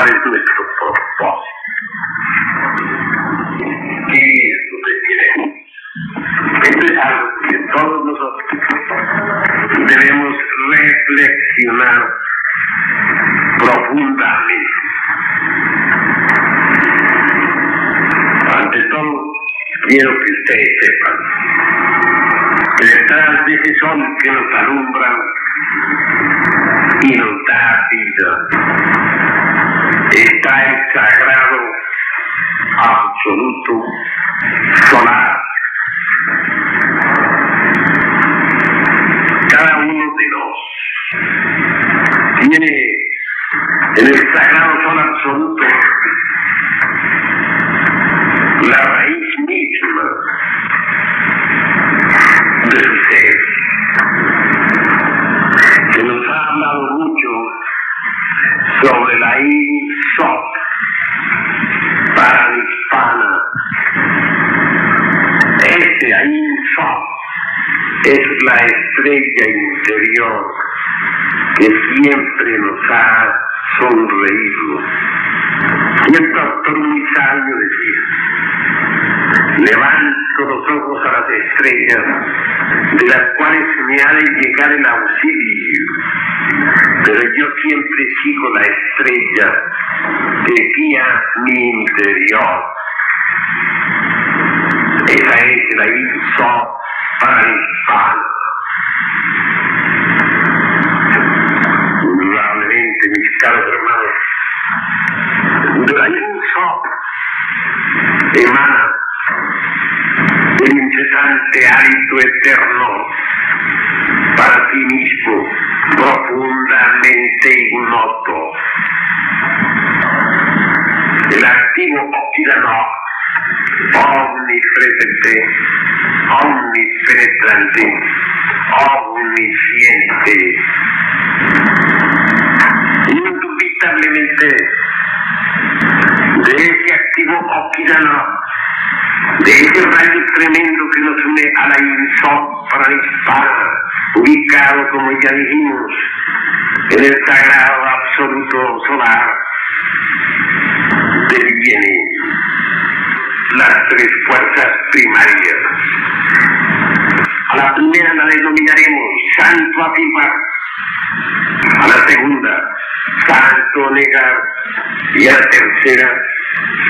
cuál es nuestro propósito. ¿Qué es lo que queremos? Esto es algo que todos nosotros debemos reflexionar profundamente. Ante todo, quiero que ustedes sepan que detrás de ese sol que nos alumbra y nos da vida está el sagrado absoluto solar. Cada uno de nos tiene en el sagrado sol absoluto la raíz misma de su ser, que nos ha hablado mucho sobre la Insop Paranibbana. Ese Insop es la estrella interior que siempre nos ha sonreído. Y el doctor muy sabio decía: levanto los ojos a las estrellas, de las cuales me ha de llegar el auxilio, pero yo siempre sigo la estrella que guía mi interior. Esa es la Insop Paranibbana. Indudablemente, mis caros hermanos, de la Insop emana el incesante hálito eterno para sí mismo, profundamente ignoto. El activo Okidano, omnipresente, omnipenetrante, omnisciente, indubitablemente de ese activo Okidano, de ese rayo tremendo que nos une a la Insop Paranibbana, ubicado, como ya dijimos, en el sagrado absoluto solar, devienen las tres fuerzas primarias. A la primera la denominaremos santo afirmar, a la segunda santo negar y a la tercera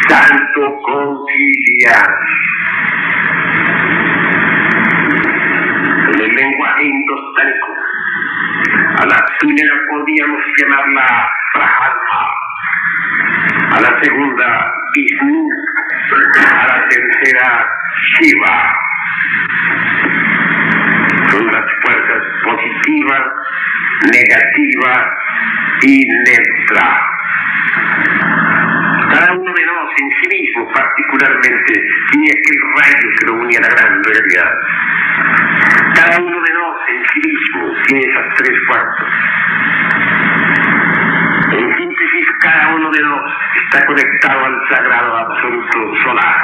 santo conciliar. En el lenguaje indostánico, a la primera podríamos llamarla Brahma, a la segunda Vishnu, a la tercera Shiva. Son las fuerzas positiva, negativa y neutra. Cada uno de nosotros en sí mismo particularmente tiene aquel rayo que lo une a la gran realidad. Cada uno de nosotros en sí mismo tiene esas tres fuerzas. En síntesis, cada uno de nosotros está conectado al sagrado absoluto solar.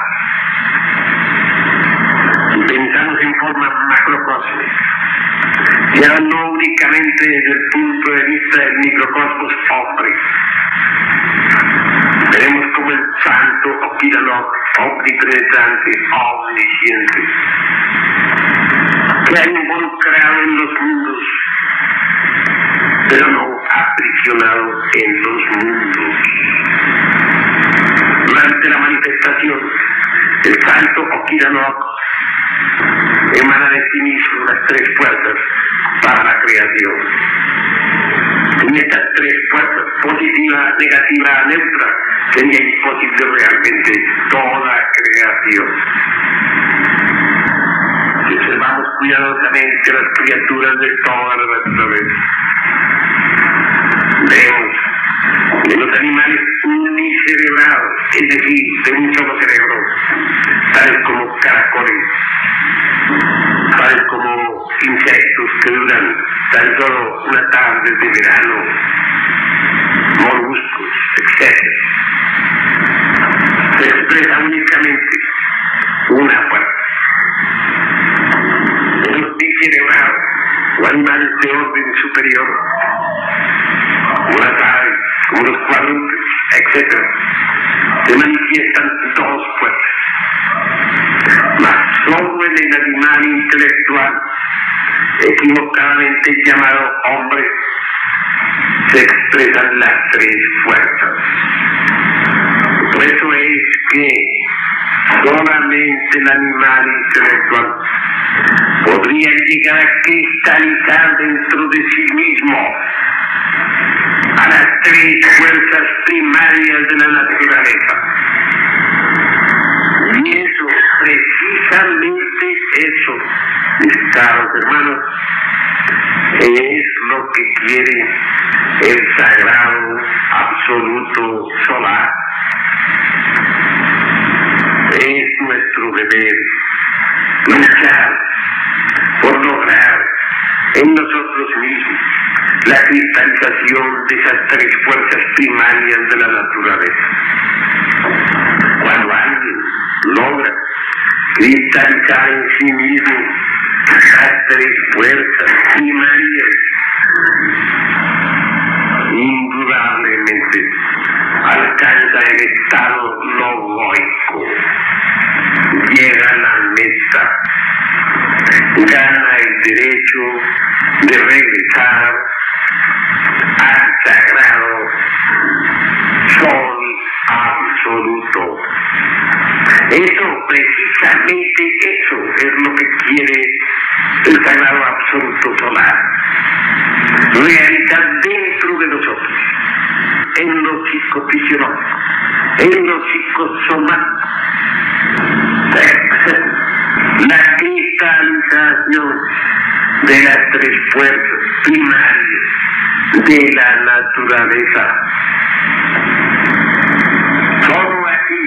Si pensamos en forma macrocósmica, ya no únicamente desde el punto de vista del microcosmos hombre, veremos como el santo Okidano, omnipenetrante, omnisciente, que ha involucrado en los mundos, pero no aprisionado en los mundos. Durante la manifestación, el santo Okidano emana de sí mismo las tres fuerzas para la creación. En estas tres fuerzas, positiva, negativa, neutra, sería imposible realmente toda creación. Si observamos cuidadosamente las criaturas de toda la naturaleza, vemos de los animales unicerebrados, es decir, de un solo cerebro, tales como caracoles, tales como insectos que duran tan solo una tarde de verano, moluscos, etc. Se expresa únicamente una fuerza. En los bicerebrados o animales de orden superior, como las aves, como los cuadrúpedos, etc. Se manifiestan dos fuerzas. Mas solo en el animal intelectual, equivocadamente llamado hombre, se expresan las tres fuerzas. Por eso es que solamente el animal intelectual podría llegar a cristalizar dentro de sí mismo a las tres fuerzas primarias de la naturaleza. Y eso, precisamente eso, mis caros hermanos, es lo que quiere el sagrado absoluto solar. Es nuestro deber luchar por lograr en nosotros mismos la cristalización de esas tres fuerzas primarias de la naturaleza. Cuando alguien logra cristalizar en sí mismo las tres fuerzas primarias, indudablemente alcanza el estado logoico, llega a la meta, gana el derecho de regresar al sagrado sol absoluto. Eso, precisamente eso, es lo que quiere el sagrado absoluto solar. Realizar dentro de nosotros, en lo psicofisiológico, en lo psicosomático, la cristalización de las tres fuerzas primarias de la naturaleza. Solo así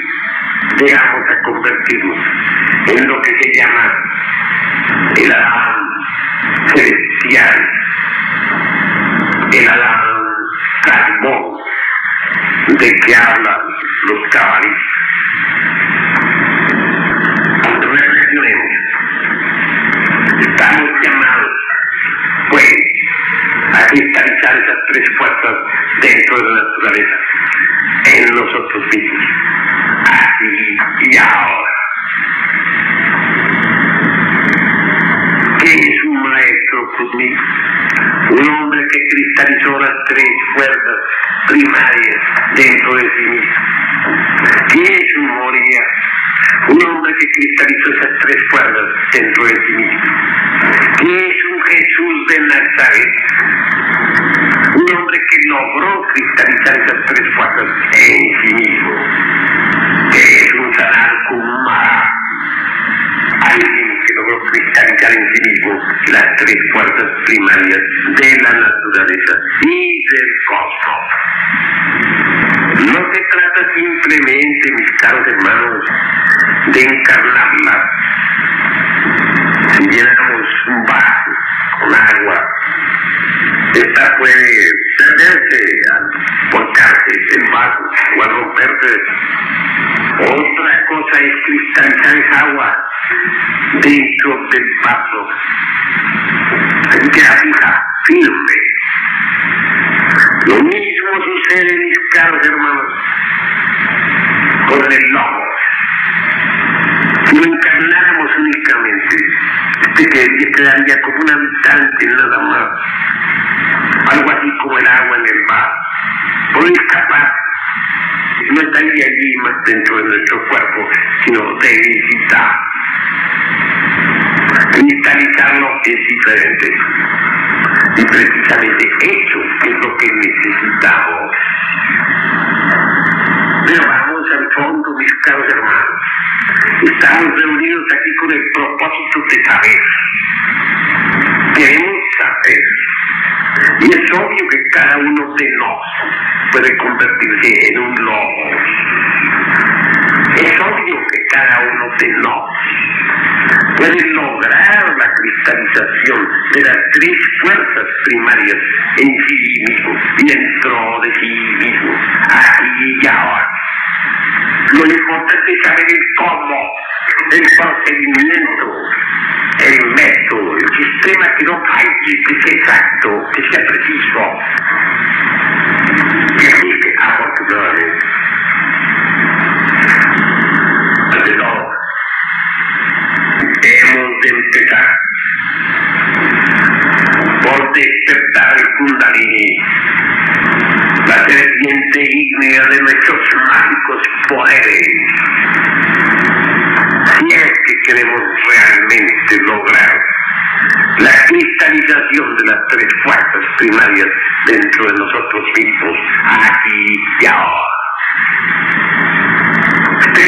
llegamos a convertirnos en lo que se llama el Adán celestial, el Adán Salmón, de que hablan los cabalistas. Reflexionemos. Estamos llamados, pues, a cristalizar esas tres fuerzas dentro de la naturaleza, en nosotros mismos, aquí y ahora. ¿Qué es un maestro cósmico? Un hombre que cristalizó las tres fuerzas primarias dentro de sí mismo. ¿Qué es un Moria? Un hombre que cristalizó esas tres fuerzas dentro de sí mismo. ¿Qué es un Jesús de Nazaret? Un hombre que logró cristalizar esas tres fuerzas en sí mismo. ¿Qué es un Sanat Kumara? Alguien que logró cristalizar en sí mismo las tres fuerzas primarias de la naturaleza y del cosmos. No se trata simplemente, mis caros hermanos, de encarnarlas. Si llenamos un vaso con agua, esta puede perderse al volcarse el vaso o al romperse. Otra cosa es cristalizar esa agua dentro del vaso. Queda fija, firme. Lo mismo sucede, mis caros hermanos, con el lobo. Si lo encarnáramos únicamente, quedaría como un habitante nada más, algo así como el agua en el vaso. Puede escapar, no estaría allí más dentro de nuestro cuerpo, sino debilitado. Cristalizarlo es diferente. Y precisamente eso es lo que necesitamos. Pero vamos al fondo, mis caros hermanos. Estamos reunidos aquí con el propósito de saber. Queremos saber. Y es obvio que cada uno de nosotros puede convertirse en un lobo. Es obvio que cada uno de nosotros puede lograr la cristalización de las tres fuerzas primarias en sí mismo y dentro de sí mismo, aquí y ahora. Lo importante es saber el cómo, el procedimiento, el método, el sistema que no falle, que sea exacto, que sea preciso, que existe afortunadamente. ígnea de nuestros mágicos poderes. Si es que queremos realmente lograr la cristalización de las tres fuerzas primarias dentro de nosotros mismos, aquí y ahora.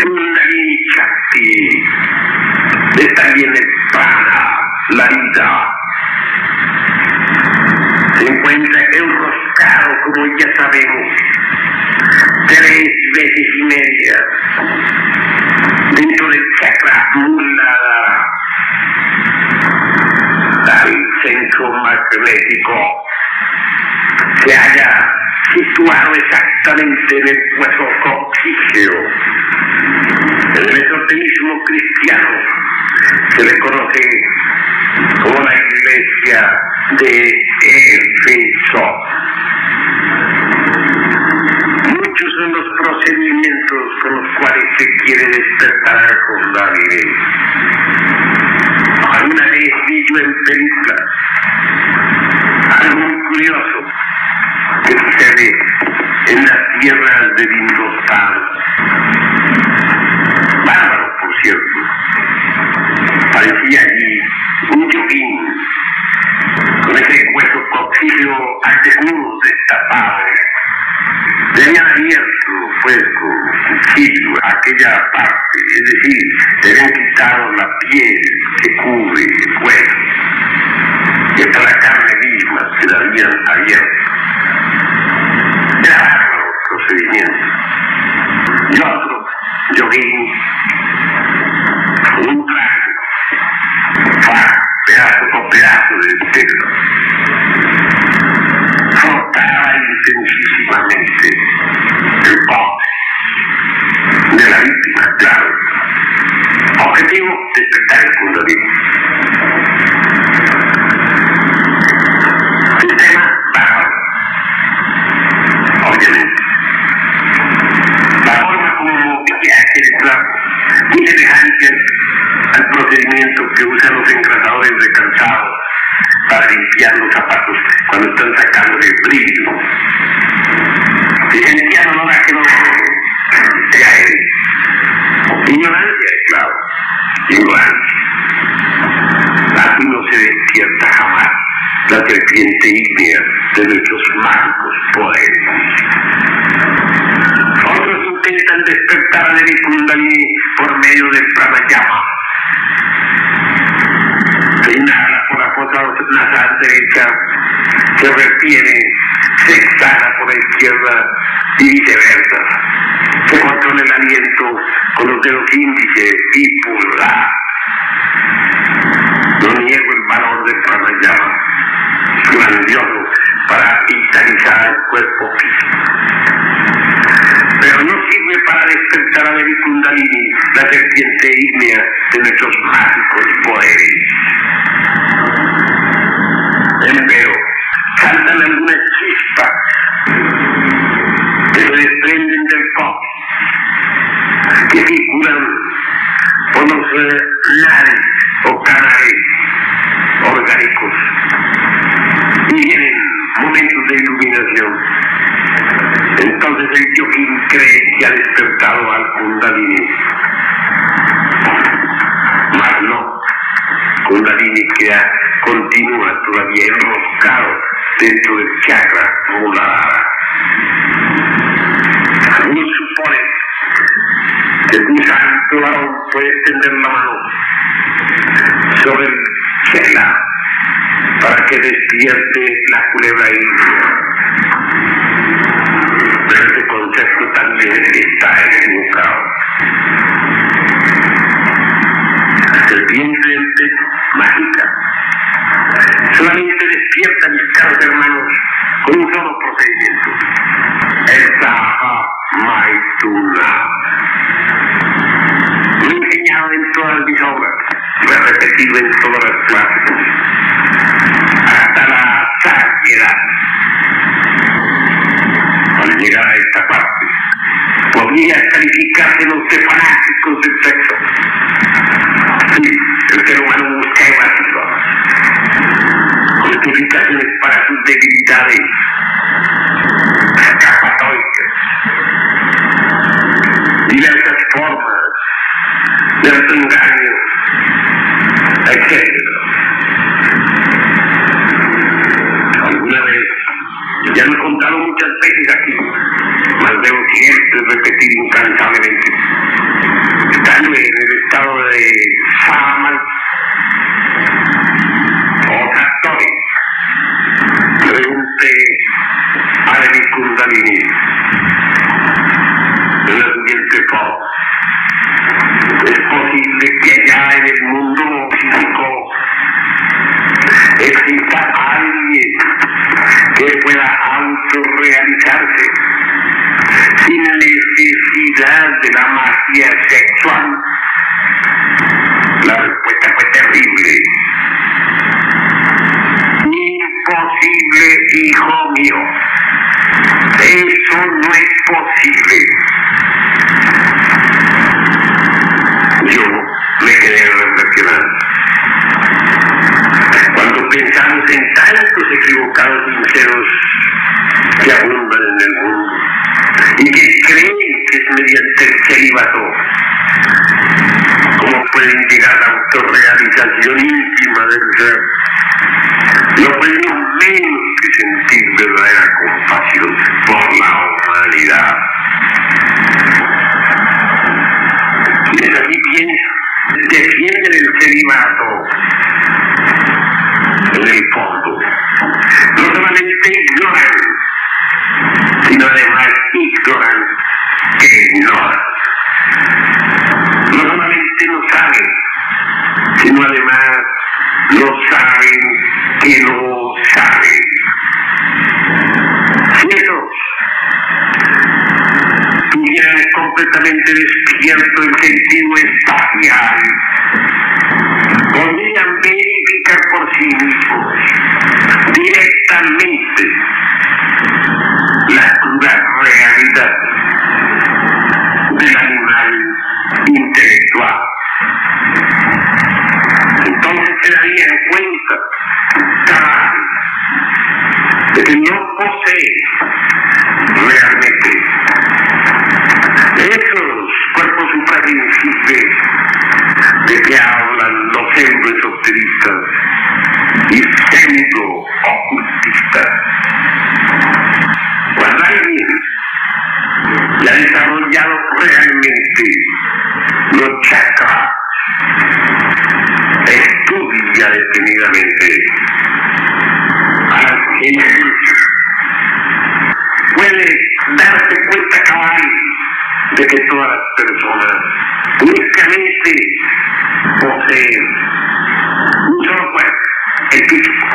Kundalini Shakti, está bien el prana, la vida. Se encuentra enroscado, como ya sabemos, 3 veces y media dentro del chakra Muladhara, el centro magnético. Se halla situado exactamente en el hueso coxígeo. En el esoterismo cristiano se le conoce como la iglesia de Éfeso. Muchos son los procedimientos con los cuales se quiere despertar al Kundalini. Alguna vez vi yo en películas algo muy curioso que sucede en las tierras del Hindustán. Bárbaro, por cierto. Parecía allí un yogín con ese hueso coxígeo al desnudo, destapado. Le habían abierto, pues, con cuchillo aquella parte, es decir, le habían quitado la piel que cubre el hueso. Y hasta la carne misma se la habían abierto. Era bárbaro el procedimiento. Y otro yogín, un traje, pedazo por pedazo de tela, frotaba intensísimamente el box de la víctima, claro. Objetivo, despertar el Kundalini. Sistema bárbaro. Obviamente. La forma como aquel trapo, muy semejante al procedimiento que usan los engrasadores de calzado para limpiar los zapatos cuando están sacando el brillo. Si sentían olor a que no ignorancia, claro, ignorancia. Así no se despierta jamás la serpiente ígnea de nuestros mágicos poderes. Otros intentan despertar a Devi Kundalini por medio del pranayama. Se inhala por la fosa nasal derecha, se retiene, se exhala por la izquierda y viceversa. Se controla el aliento con los dedos índice y pulgar. No niego el valor del pranayama, grandioso para vitalizar el cuerpo físico. Pero no sirve para despertar a Devi Kundalini, la serpiente ígnea de nuestros mágicos poderes. Empero, saltan algunas chispas que se desprenden del coxis, que circulan por los lares o canales orgánicos y vienen momentos de iluminación. Entonces el yogín cree que ha despertado al Kundalini. Mas no, Kundalini continúa todavía enroscado dentro del chakra Muladhara. Algunos suponen que un santo varón puede extender la mano sobre el chela para que despierte la culebra india. Pero este concepto también está equivocado. La serpiente mágica solamente despierta, mis caros hermanos, con un solo procedimiento: el Saha Maituna. Lo he enseñado en todas mis obras, lo he repetido en todas las clases, hasta la saciedad. Al llegar a esta parte, podría calificárselos de fanáticos del sexo. Sí, el ser humano busca evasivas, justificaciones para sus debilidades escapatoicas, de autoengaño, etc. Alguna vez, ya lo he contado muchas veces aquí, mas debo siempre repetir incansablemente, estando en el estado de Sámano, o Satori, pregunté a Devi Kundalini en la siguiente forma: ¿es posible que allá en el mundo físico exista alguien que pueda autorrealizarse sin necesidad de la magia sexual? La respuesta fue terrible. Imposible, hijo mío. Eso no es posible. Yo me quedé reflexionando. Cuando pensamos en tantos equivocados sinceros que abundan en el mundo y que creen que es mediante el celibato como pueden llegar a la autorrealización íntima del ser, no podemos menos que sentir verdadera compasión por la humanidad. Quienes así piensan, defienden el celibato, en el fondo no solamente ignoran, sino además ignoran que ignoran. No solamente no saben, sino además no saben que no saben. Si ellos tuvieran completamente despierto el sentido espacial, podrían verificar por sí mismos directamente la cruda realidad del animal intelectual. Entonces se darían cuenta, cabal, de que no posee realmente esos cuerpos suprasensibles de que hablan los pseudo-esoteristas y pseudo-ocultistas. Cuando alguien ya ha desarrollado realmente los chakras, estudia detenidamente al genio, puede darse cuenta cabal de que todas las personas únicamente poseen un solo cuerpo, el físico,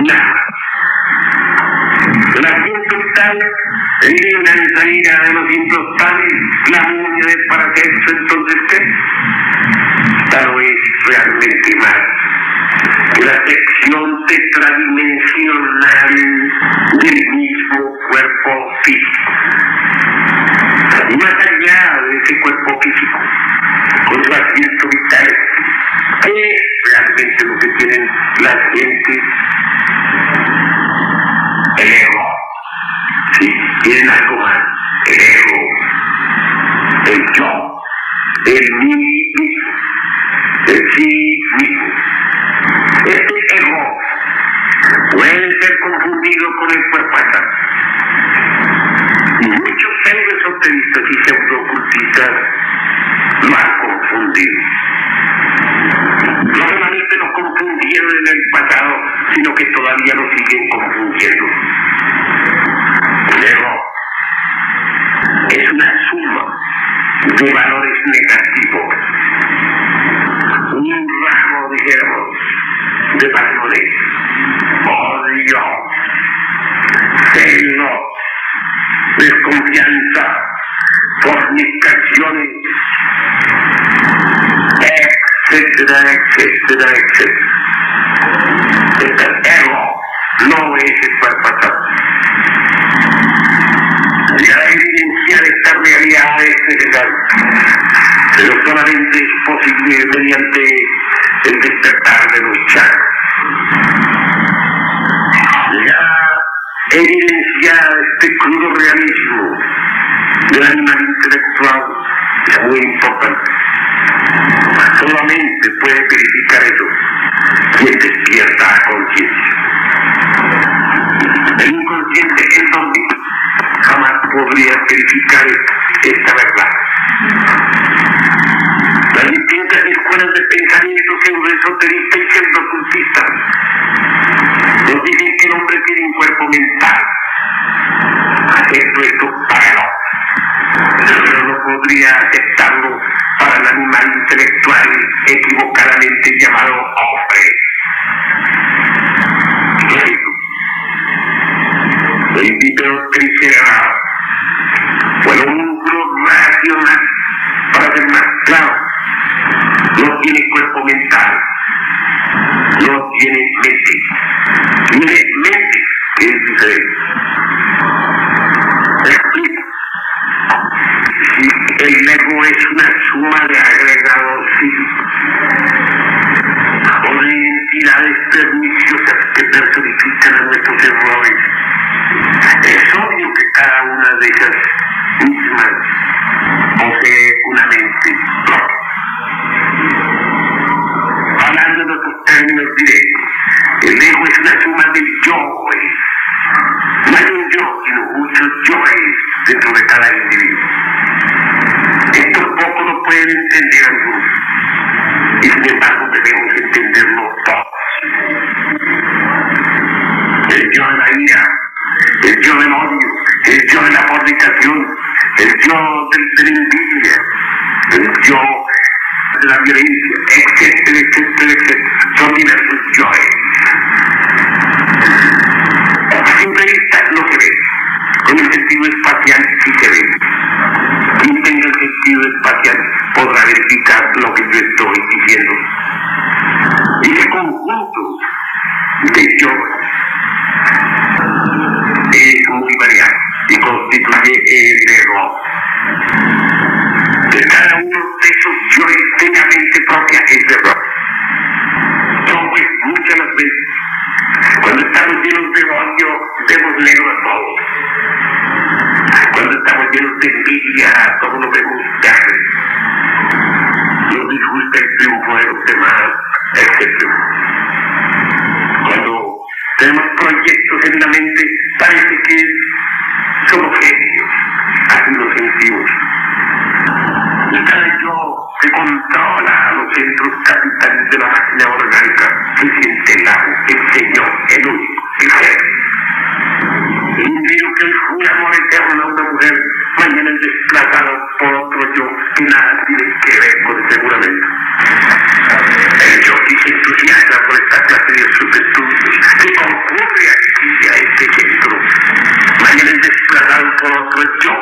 nada. La conductal elimina en salida de los implostales la muña de parasexo. Entonces, ¿qué? Esta no es realmente más que la sección tetradimensional del mismo cuerpo físico. Y más allá de ese cuerpo físico, con su asiento vital, ¿qué es realmente lo que tienen las gentes? El ego. Sí, tienen algo más. El ego, el yo, el mí mismo, el sí mismo. Este ego puede ser confundido con el cuerpo astral. Y muchos pseudo-esoteristas y pseudo-ocultistas lo han confundido. No solamente lo confundieron en el pasado, sino que todavía lo siguen confundiendo. El ego es una suma de valores negativos, un ramo, dijéramos, de pasiones, odio, celos, desconfianza, fornicaciones, etcétera, etcétera, etcétera. Este ego no es el cuerpo astral. Llegar a evidenciar esta realidad es necesario, pero solamente es posible mediante el despertar de los chakras. Llegar a evidenciar este crudo realismo del animal intelectual es muy importante. puede verificar eso? Quien despierta a conciencia. El inconsciente, el zombie, jamás podría verificar esta verdad. Las distintas escuelas de pensamiento pseudoesoterista y pseudocultista nos dicen que el hombre tiene un cuerpo mental. Acepto esto para el hombre, pero no podría aceptarlo para el animal intelectual equivocadamente llamado hombre. El bípedo triceratops fue un músculo racional, para ser más claro. No tiene cuerpo mental, no tiene mente. Tiene mente, que es diferente. Explico. Si el ego es una suma de agregados físicos o de entidades perniciosas que personifican a nuestros errores, es obvio que cada una de esas mismas posee una mente propia. Hablando en otros términos directos, el ego es una suma del yoes. No hay un yo, sino muchos yoes dentro de cada individuo. Esto poco lo pueden entender algunos, y sin embargo debemos entenderlo todos. El yo de la ira, el yo del odio, el yo de la fornicación, el yo de la envidia, el yo de la violencia, etcétera, etcétera, etcétera. Son diversos yoes. A simple vista no se ve, con el sentido espacial sí se ve. Quien tenga el sentido espacial podrá verificar lo que yo estoy diciendo. Y ese conjunto de yoes es muy variado y constituye el ego. Que cada uno de esos yoes tenga mente propia es error. Pues muchas las veces, cuando estamos llenos de odio, vemos negro a todos. Cuando estamos llenos de envidia, todos lo vemos verde. Nos disgusta el triunfo de los demás, etc. Cuando tenemos proyectos en la mente, parece que somos genios, así lo sentimos. Y cada yo que controla los centros capitales de la máquina orgánica se siente el amo, el señor, el único, el jefe. El individuo que jura amor eterno a una mujer, mañana es desplazado por otro yo que nada tiene que ver con ese juramento. El yo que se entusiasma por esta clase de sus estudios, que concurre aquí a este centro, mañana es desplazado por otro yo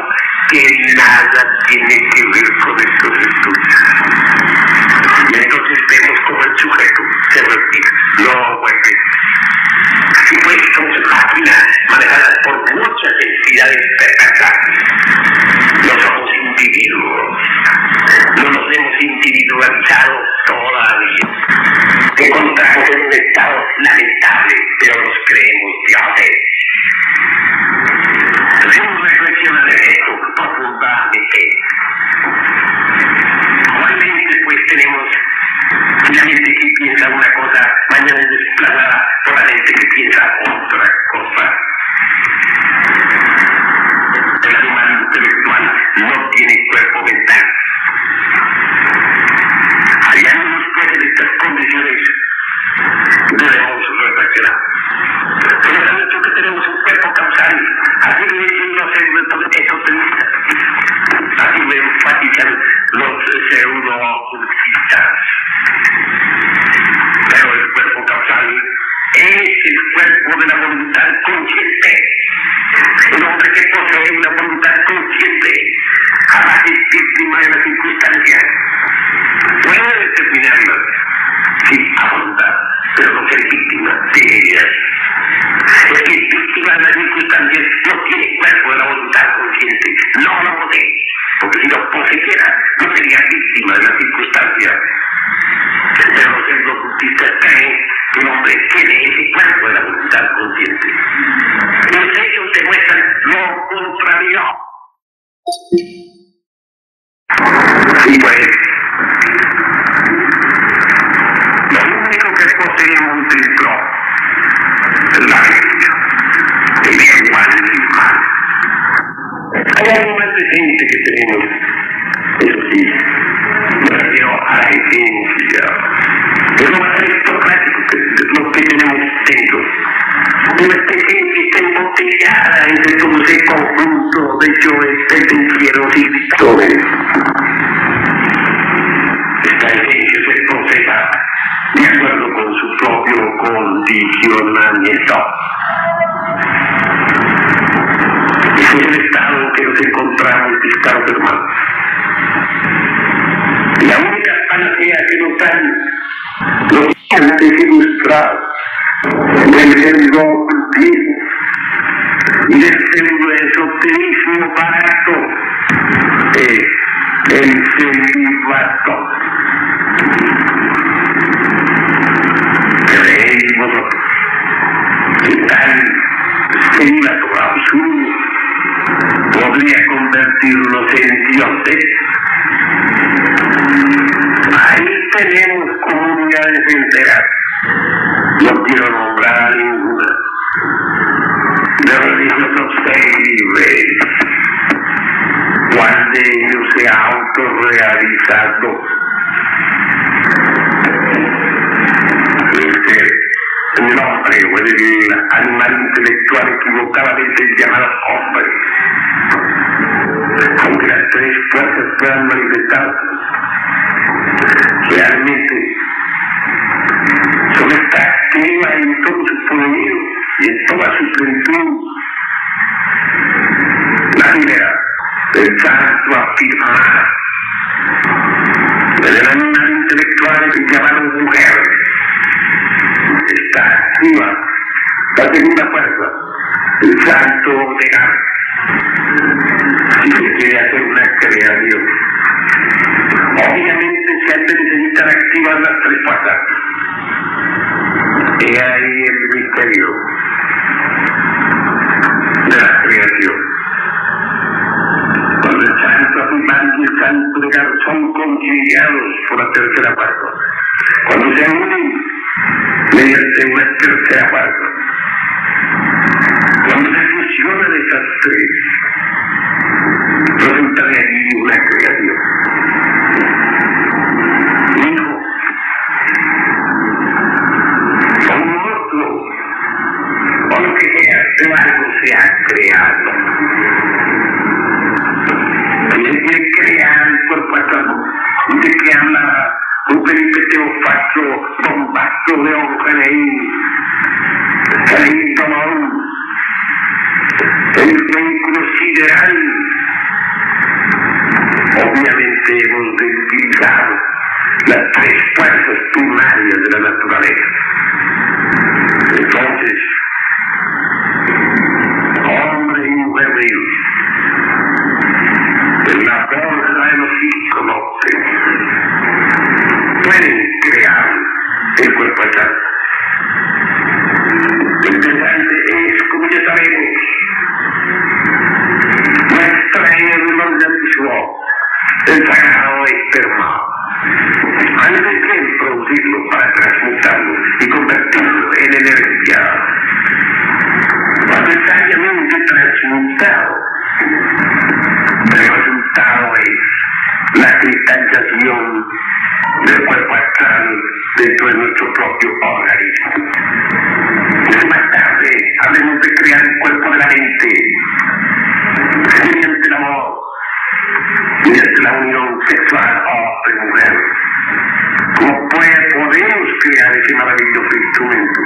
que nada tiene que ver con estos estudios. Y entonces vemos como el sujeto se retira, no vuelve. Así pues, somos máquinas manejadas por muchas entidades perversas. No somos individuos, no nos hemos individualizado todavía. Encontramos en un estado lamentable, pero nos creemos dioses. Debemos reflexionar en esto profundamente. Normalmente pues tenemos la mente que piensa una cosa, mañana es desplazada por la mente que piensa otra cosa. El animal intelectual no tiene cuerpo mental. Hallándonos pues en estas condiciones, debemos reflexionar. Pero es hecho que tenemos un cuerpo causal, así lo dicen los esoteristas, así lo enfatizan los pseudo-ocultistas. Pero el cuerpo causal es el cuerpo de la voluntad consciente. Un hombre que posee una voluntad consciente jamás es víctima de las circunstancias. Puede determinarlas, sí, a voluntad, pero no ser víctima de ellas. El que es víctima de las circunstancias no tiene cuerpo de la voluntad consciente, no lo posee, porque si lo poseyera no sería víctima de las circunstancias. Pero los pseudo-ocultistas creen que un hombre tiene ese cuerpo de la voluntad consciente. Los hechos demuestran lo contrario. Y pues, más decente que tenemos. Eso sí, me refiero a la esencia. Es lo más aristocrático que lo que tenemos dentro. Una especie que está embotellada entre todo ese conjunto de yoes, pendencieros y victores. Esta esencia se procesa de acuerdo con su propio condicionamiento. Es el estado en que nos encontramos, mis caros hermanos. La única panacea que nos dan los antes ilustrados del pseudo-ocultismo y del pseudo-esoterismo barato es el celibato. ¿Creéis vosotros que tal celibato absurdo podría convertirnos en dioses? Ahí tenemos comunidades enteras, no quiero nombrar a ninguna, de religiosos felices, cuál de ellos se ha autorrealizado. El hombre o el animal intelectual equivocadamente llamado hombre, aunque las tres fuerzas puedan manifestarse, realmente son esta activa en todo su poderío y en toda su plenitud. La primera, el santo afirmar del animal intelectual llamado mujer, está activa. La segunda fuerza, el santo negar, si se quiere hacer una creación. Obviamente se han de necesitar activar las tres fuerzas. Y ahí el misterio de la creación. Cuando el santo afirmar y el santo negar son conciliados por la tercera fuerza, cuando se unen mediante una tercera fuerza, cuando se fusionan esas tres, resulta de allí una creación. Hijo, o un monstruo, o lo que sea, pero algo se ha creado. Y se quiere crear el cuerpo atómico, y se crea un peripeteo falso, bombazo de Ongeneín, Calentomón, el vehículo sideral. Obviamente hemos de utilizar las tres fuerzas primarias de la naturaleza. Entonces, hombre y mujer vivos, en la bolsa de los psicólogos, pueden crear el cuerpo eterno. Lo interesante es, como ya sabemos, nuestra evolución del sagrado esperma. Antes de producirlo para transmutarlo y convertirlo en energía, necesariamente transmutado, el resultado es la cristalización del cuerpo astral dentro de nuestro propio organismo. Más tarde hablemos de crear el cuerpo de la mente mediante el amor, mediante la unión sexual hombre-mujer. ¿Cómo podemos crear ese maravilloso instrumento?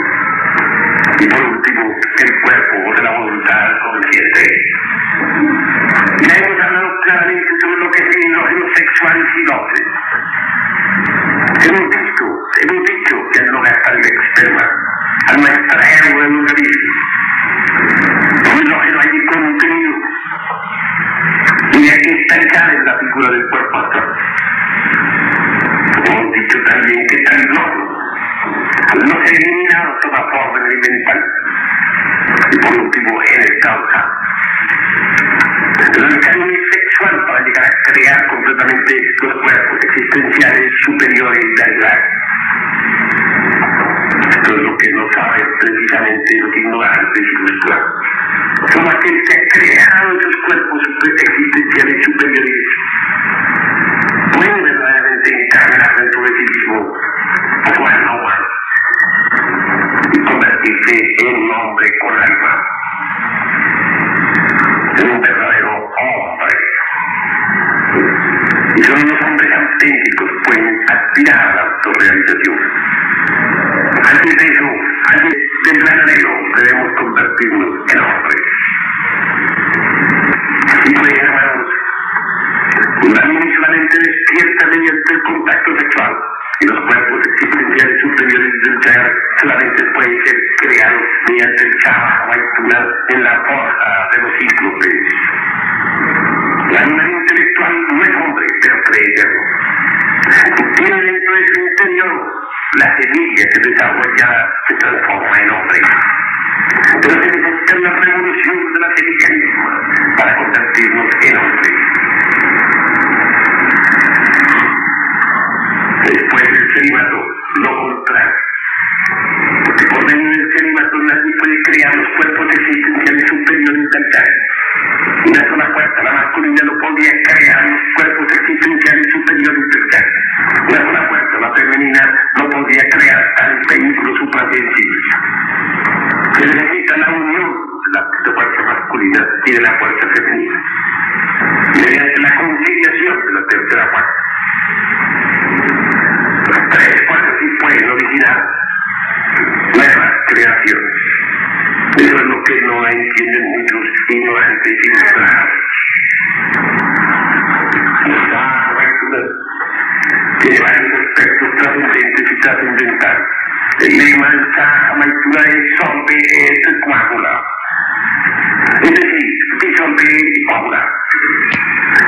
Y por último, el cuerpo de la voluntad consciente. Ya hemos hablado claramente sobre lo que es el hidrógeno sexual y sinopsis. Hemos dicho que al no gastar el esperma, al no extraerlo del organismo, el hidrógeno allí contenido, y aquí está en la figura del cuerpo astral. Hemos dicho también que tal hidrógeno, al no ser eliminado toda forma elemental, y por último en estado sano. El camino sexual para llegar a crear completamente los cuerpos existenciales superiores de la edad. Esto es lo que no saben precisamente los ignorantes y los claros. como aquel que ha creado esos cuerpos existenciales superiores, puede verdaderamente encarnar dentro de sí mismo su alma humana y convertirse en un hombre con alma, en un verdadero hombre. Y solo los hombres auténticos pueden aspirar a la autorrealización. Antes de eso, antes del verdadero, debemos convertirnos en hombres. Y pues, hermanos, la mente solamente despierta mediante el contacto sexual, y los cuerpos existenciales superiores del ser solamente pueden ser creados mediante el trabajo en la forja de los cíclopes. La animal intelectual no es hombre, pero cree serlo. Tiene dentro de su interior la semilla que desarrollada se transforma en hombre. Pero se necesita una revolución de la semilla misma para convertirnos en hombre. Después del celibato, lo contrario. Porque por medio del celibato nadie puede crear los cuerpos existenciales superiores del ser. Una sola fuerza, la masculina, no podría crear los cuerpos existenciales superiores del ser. Una sola fuerza, la femenina, no podría crear tal vehículo suprasensible. Se necesita la unión de la fuerza masculina y de la fuerza femenina, mediante la conciliación de la tercera fuerza. Las tres fuerzas sí pueden originar nuevas creaciones. Eso es lo que no entienden muchos ignorantes y ilustrados. Esta aventura tiene varios aspectos trascendentes y trascendentales. El lema de esta aventura es solve et coagula. Es decir, disolver y coagular.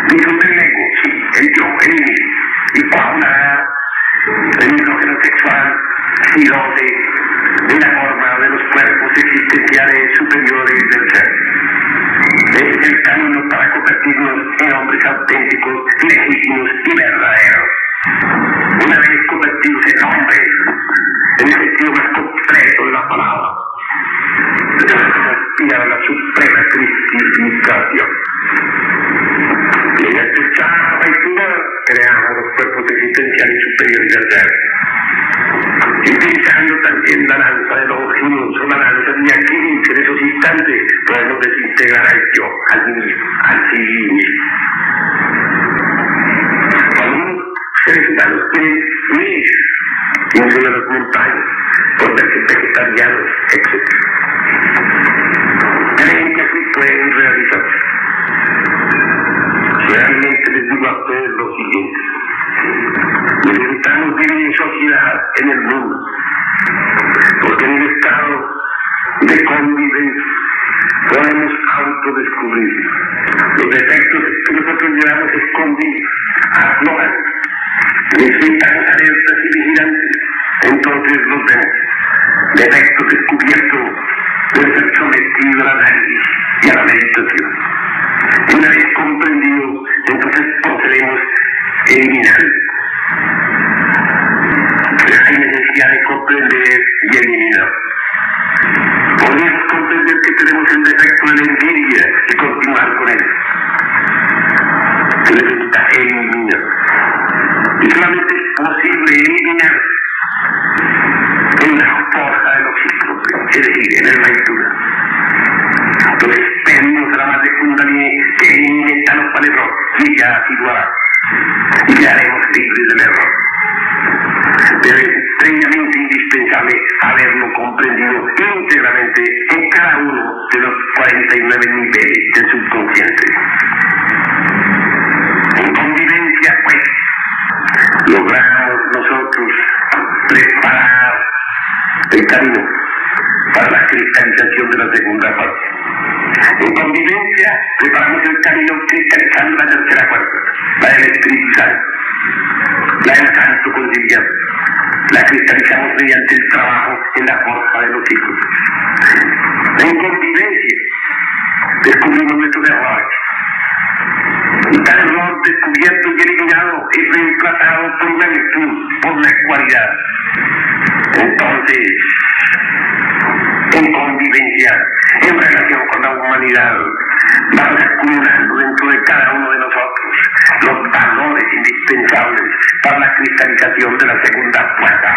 Disolver el ego, sí, el yo, el mí, y coagular el hidrógeno sexual, silose, en la forma de los cuerpos existenciales superiores del ser. Es el camino para convertirnos en hombres auténticos, legítimos y verdaderos. Una vez convertidos en hombres, en el sentido más completo de la palabra, debemos aspirar a la suprema cristificación. Mediante esta aventura creamos los cuerpos existenciales superiores del ser. Y utilizando también la lanza de los ojos o la lanza de aquí, en esos instantes podemos desintegrar al yo, al mí mismo, al sí mismo. Algunos seres humanos pueden huir incluso de las montañas, por verse vegetarianos, etc. Creen que así pueden realizarse. Realmente les digo a ustedes lo siguiente: necesitamos vivir en sociedad en el mundo, porque en el estado de convivencia podemos autodescubrir los defectos que nosotros llevamos escondidos, afloran, necesitan alertas y vigilantes. Entonces los vemos. Defectos descubiertos deben ser sometidos a la análisis y a la meditación. Una vez comprendido, entonces procedemos a eliminar. Hay necesidad de comprender y eliminar. Podemos comprender que tenemos el defecto de la envidia y continuar con él. Se necesita eliminar. Y solamente es posible eliminar en la forja de los cíclopes, es decir, en el Maituna. Entonces pedimos a la madre Kundalini que elimine a los palerros y ya así lo hará. Y quedaremos libres del error. Pero es extremadamente indispensable haberlo comprendido íntegramente en cada uno de los 49 niveles del subconsciente. En convivencia, pues, logramos nosotros preparar el camino para la cristalización de la segunda fase. En convivencia, preparamos el camino cristalizando la tercera fuerza, la del Espíritu Santo, la del Santo Conciliar. La cristalizamos mediante el trabajo en la forja de los hijos. En convivencia, descubrimos nuestros errores. Y tal error descubierto y eliminado es reemplazado por una virtud, por una cualidad. Entonces, en convivencia, en relación con la humanidad, vamos acumulando dentro de cada uno de nosotros los valores indispensables para la cristalización de la segunda fuerza.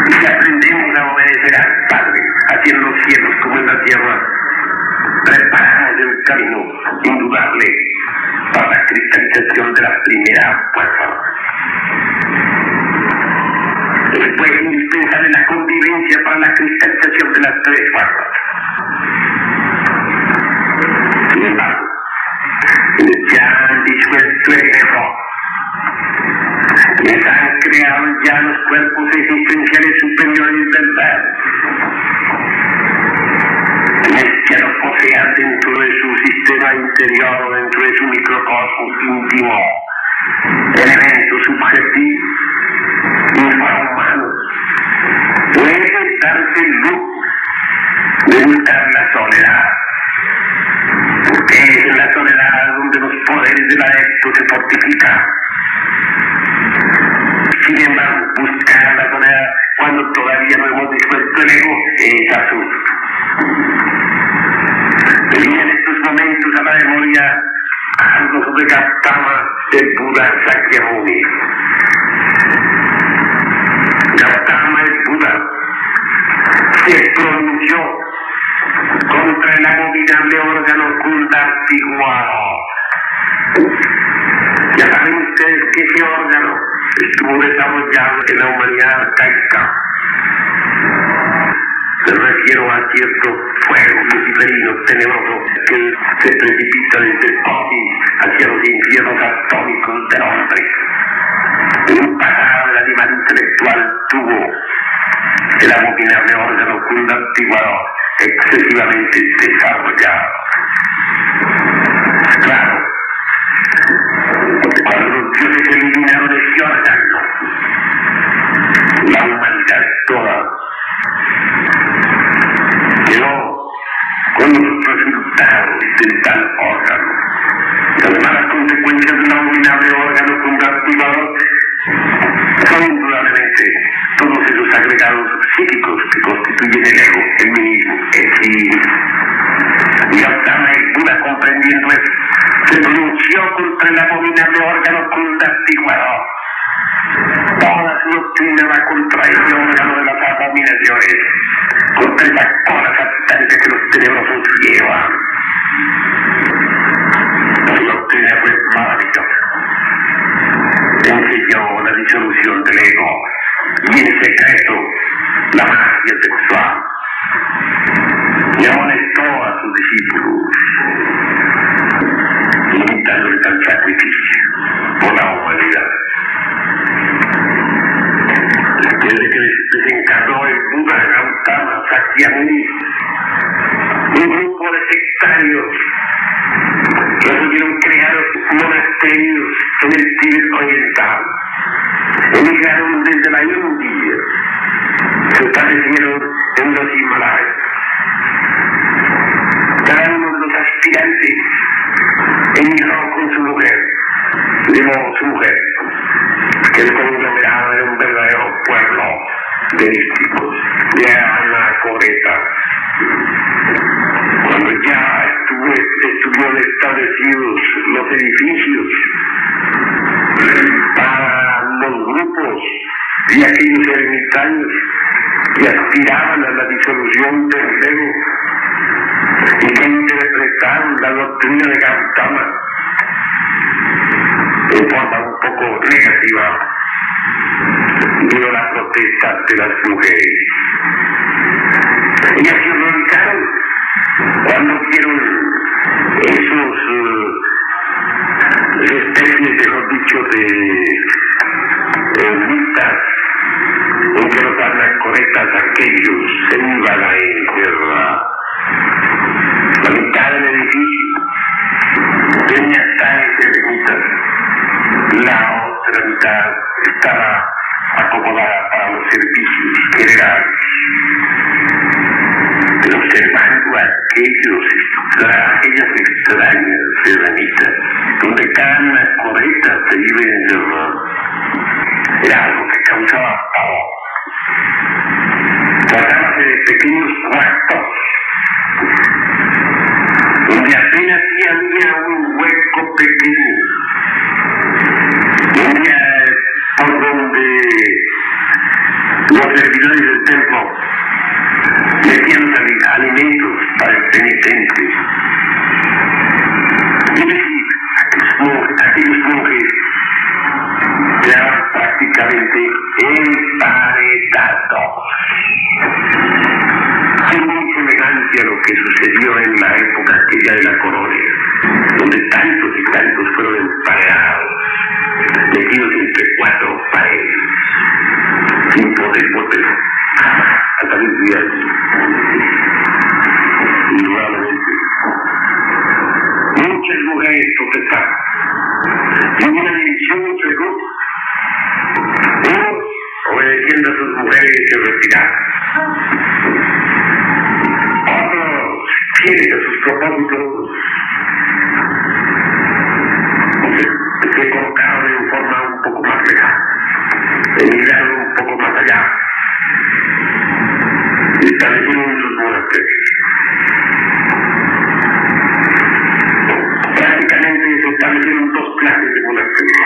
Y si aprendemos a obedecer al Padre, así en los cielos como en la tierra, preparamos el camino indudable para la cristalización de la primera fuerza. Después es indispensable la convivencia para la cristalización de las tres fuerzas. Sin embargo, ya han disuelto el ego. Les han creado ya los cuerpos existenciales superiores del ser. Que lo posean dentro de su sistema interior, dentro de su microcosmos íntimo, elementos subjetivos, infrahumanos. Puede darse el lujo de buscar la soledad, porque es en la soledad donde los poderes del adepto se fortifican. Sin embargo, buscar la soledad cuando todavía no hemos disuelto el ego es absurdo. Y en estos momentos a la memoria algo sobre Gautama, el Buda Sakyamuni. Gautama, el Buda, se pronunció contra el abominable órgano Kunda antiguado. Ya saben ustedes que ese órgano estuvo desarrollado en la humanidad arcaica. Me refiero a cierto fuego luciferino tenebroso que se precipita desde el cosmos hacia los infiernos atómicos del hombre. En un pasado el animal intelectual tuvo el abominable órgano Kunda antiguado excesivamente desarrollado. Claro, cuando los dioses eliminaron ese órgano, la humanidad toda quedó con los resultados de tal órgano. Las malas consecuencias de un abominable órgano convertidor son indudablemente todos esos agregados psíquicos que constituyen el ego, el mí mismo, el sí. Y Gautama, el Buda, comprendiendo eso, se pronunció contra el abominable órgano convertidor. Toda su doctrina va contra ese órgano de las abominaciones, contra esa cola satánica que los tenebrosos llevan. Su doctrina fue maravillosa. Enseñó la disolución del ego y en secreto la magia sexual. Y amonestó a sus discípulos, invitándoles al sacrificio por la humanidad. Desde que desencarnó el Buda Gautama Sakyamuni, un grupo de sectarios resolvieron crear monasterios en el Tíbet oriental. Emigraron desde la India, se establecieron en los Himalayas. Cada uno de los aspirantes emigró con su mujer, llevó su mujer, que el conglomerado era un verdadero pueblo de místicos, de Anacoreta. Cuando ya estuvieron establecidos los edificios para los grupos de aquellos ermitaños que aspiraban a la disolución del ego y que interpretaron la doctrina de Gautama en forma un poco negativa, vino la protesta de las mujeres. Ellas se horrorizaron cuando vieron esos especies, mejor dicho, de listas en que los anacoretas aquellos se iban a encerrar. La mitad del edificio tenía tales eremitas, la otra mitad estaba acomodada para los servicios generales. Pero observando aquellas extrañas eremitas, donde cada anacoreta se iba a encerrar, era algo que causaba pavor. Tratábase de pequeños cuartos que sucedió en la época aquella de la colonia, donde tantos y tantos fueron emparedados, metidos entre cuatro paredes, sin poder volver a salir de allí. Indudablemente, muchas mujeres protestaron, y hubo una división entre grupos. Unos, obedeciendo a sus mujeres, se retiraron. Otros, fieles a sus propósitos, se colocaron en forma un poco más lejana, emigraron un poco más allá, y establecieron sus monasterios. Prácticamente se establecieron dos clases de monasterios.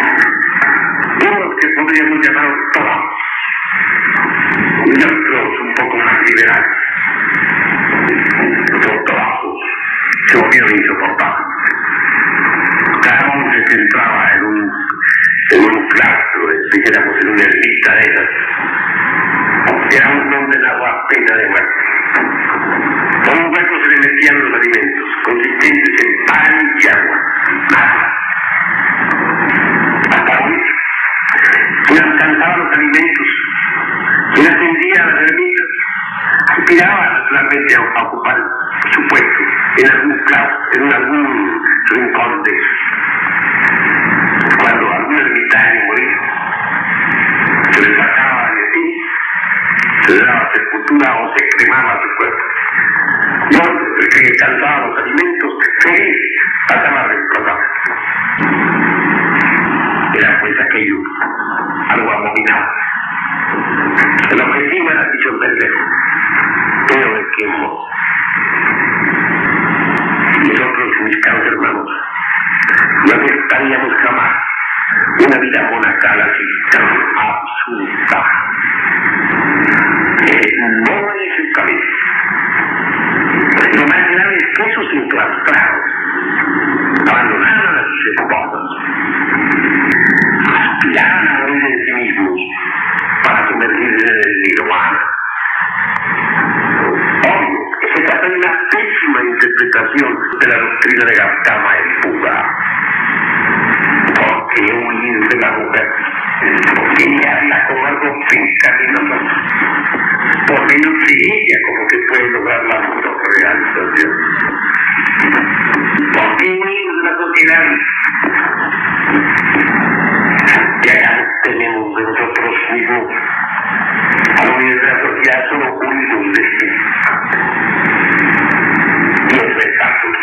Unos que podríamos llamar ortodoxos y otros un poco más liberales. Los ortodoxos se volvieron insoportables. Cada uno se centraba en un claustro, dijéramos en una ermita de esas. Era un condenado a pena de muerte. Por un hueco se le metían los alimentos, consistentes en pan y agua. Nada. Hasta hoy, quien alcanzaba los alimentos, quien atendía a las ermitas, aspiraba naturalmente a ocupar su puesto en algún rincón de esos. Cuando algún ermitaño moría, se le sacaba de ti, se le daba sepultura o se cremaba su cuerpo. Yo, el que alcanzaba los alimentos, feliz, pasaba a reemplazar. Era pues aquello algo abominable. El objetivo era disolverle, pero de qué modo. Nosotros, mis caros hermanos, no aceptaríamos jamás una vida monacal así tan absurda. No es el camino. Lo más grave es que esos enclaustrados abandonaron a sus esposas, aspiraron a morir en sí mismos para sumergirse en el nirvana. Obvio que se trata de una pésima interpretación de la doctrina de Gautama y Buda. ¿Por qué huir de la mujer? ¿Por qué guiarla como algo pecaminoso? Por menos de ella como se puede lograr la autorrealización. ¿Por qué huir de la sociedad? Y acá tenemos de nosotros mismos. Al huir de la sociedad solo huimos de sí. Y eso es absurdo.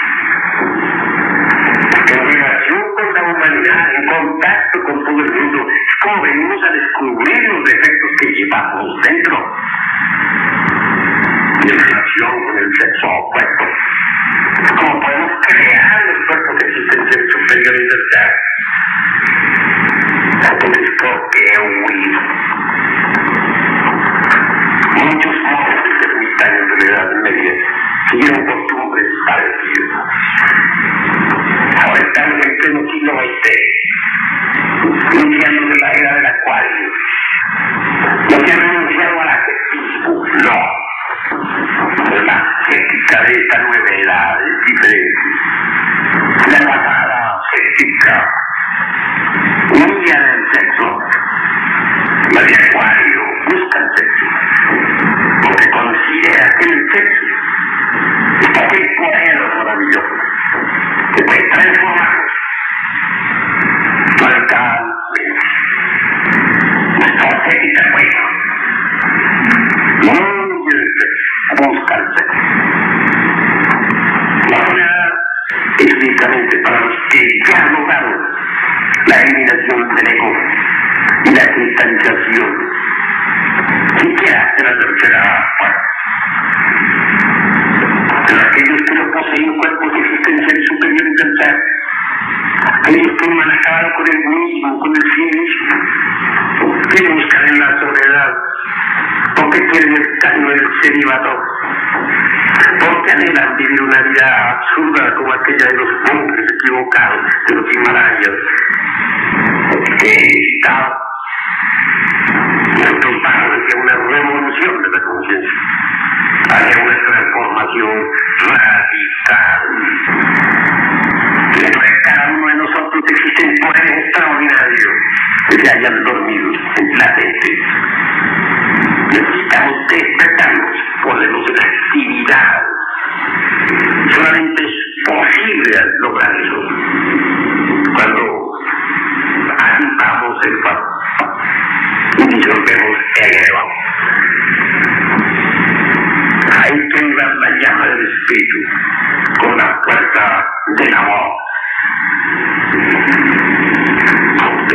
En relación con la humanidad, en contacto con todo el mundo, es como venimos a descubrir los defectos que llevamos dentro. Y en relación con el sexo opuesto, como podemos crear los cuerpos existenciales superiores del ser. Entonces, ¿por qué huir? Muchos monjes ermitaños de la Edad Media siguieron costumbres parecidas. Ahora estamos en pleno siglo XX, iniciando la era del acuario. No se ha renunciado al ascetismo, no. La ascética de esta nueva edad es diferente. La pasada ascética huía del sexo. La de acuario busca el sexo, porque considera que el sexo está el poder maravilloso que puede transformarnos radicalmente. Nuestra ascética pues no huye del sexo, busca el sexo. La soledad es únicamente para los que ya lograron la eliminación del ego y la cristalización siquiera de la tercera parte. Pero aquellos que no poseen cuerpos existenciales superiores del ser, aquellos que manejaron con el mismo, con el sí mismo, que buscan en la soledad, porque quieren el camino del celibato, porque anhelan vivir una vida absurda como aquella de los monjes equivocados de los Himalayas, que está nuestros padres hacia una revolución de la conciencia, hacia una transformación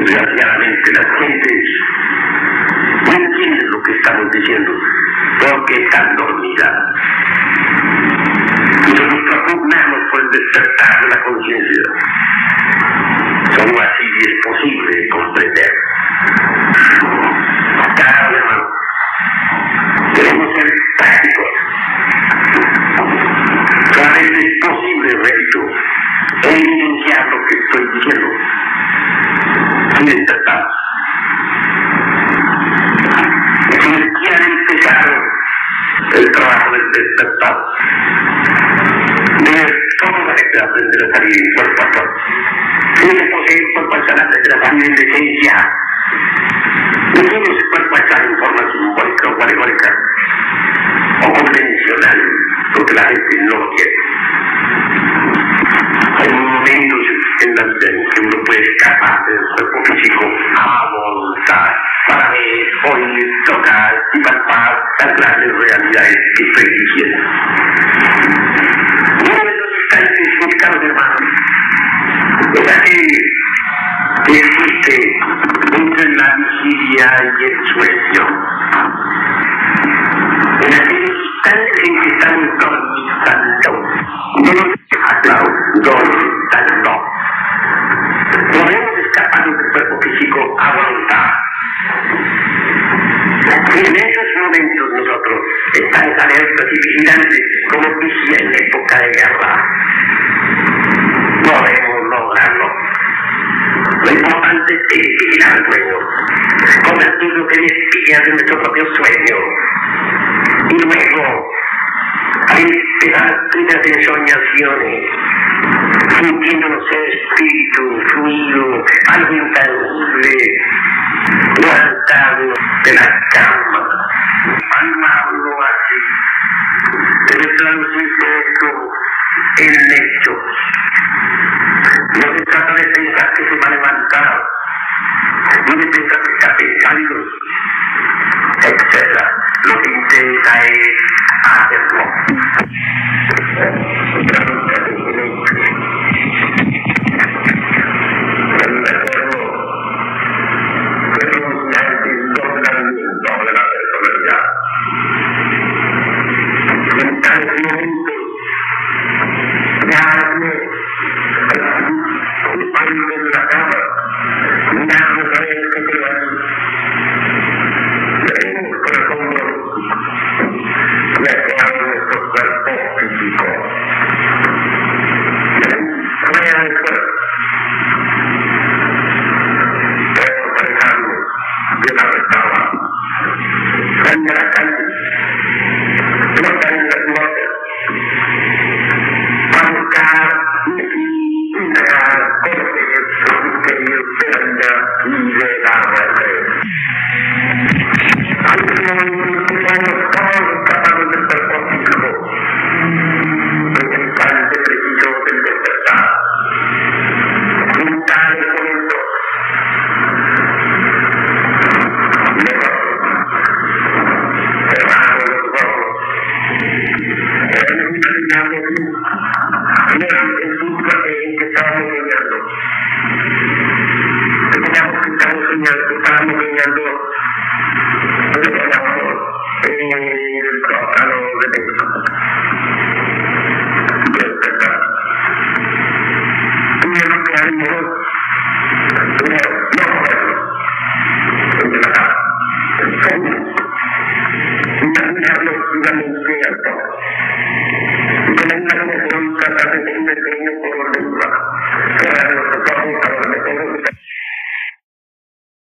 Desgraciadamente las gentes no entienden lo que estamos diciendo porque están dormidas. Nosotros propugnamos por el despertar de la conciencia. Solo así es posible comprender. Claro, hermano, queremos ser prácticos. Solamente es posible, repito, evidenciar lo que estoy diciendo. Si despertamos. Si quieren empezar el trabajo del despertar, ¿cómo van a aprender a salir cuerpo a cuerpo? Si es posible cuerpo astral aprender a salir en esencia, no tiene ese cuerpo astral en forma simbólica o alegórica o convencional, porque la gente no lo quiere. Hay momentos en la vida en que uno puede escapar del cuerpo físico a voluntad para ver, oír, tocar y palpar las grandes realidades que estoy diciendo. Uno de los instantes significados, hermanos, es aquel que existe entre la vigilia y el sueño. En aquellos instantes en que estamos dormitando, no nos deja claro, dormitando. Podemos escapar del cuerpo físico a voluntad. Y en esos momentos nosotros estamos alertas y vigilantes como vigía en época de guerra. Podemos lograrlo. Lo importante es vigilar el sueño, convertirlo en espías de nuestro propio sueño. Y luego, al empezar las primeras ensoñaciones, sintiéndonos el espíritu fluido, algo intangible, levantarnos de la cama, almarlo así, debe traducirse esto en hechos. No se trata de pensar que se va a levantar, no de pensar que está pensando, etc. Lo que interesa es hacerlo.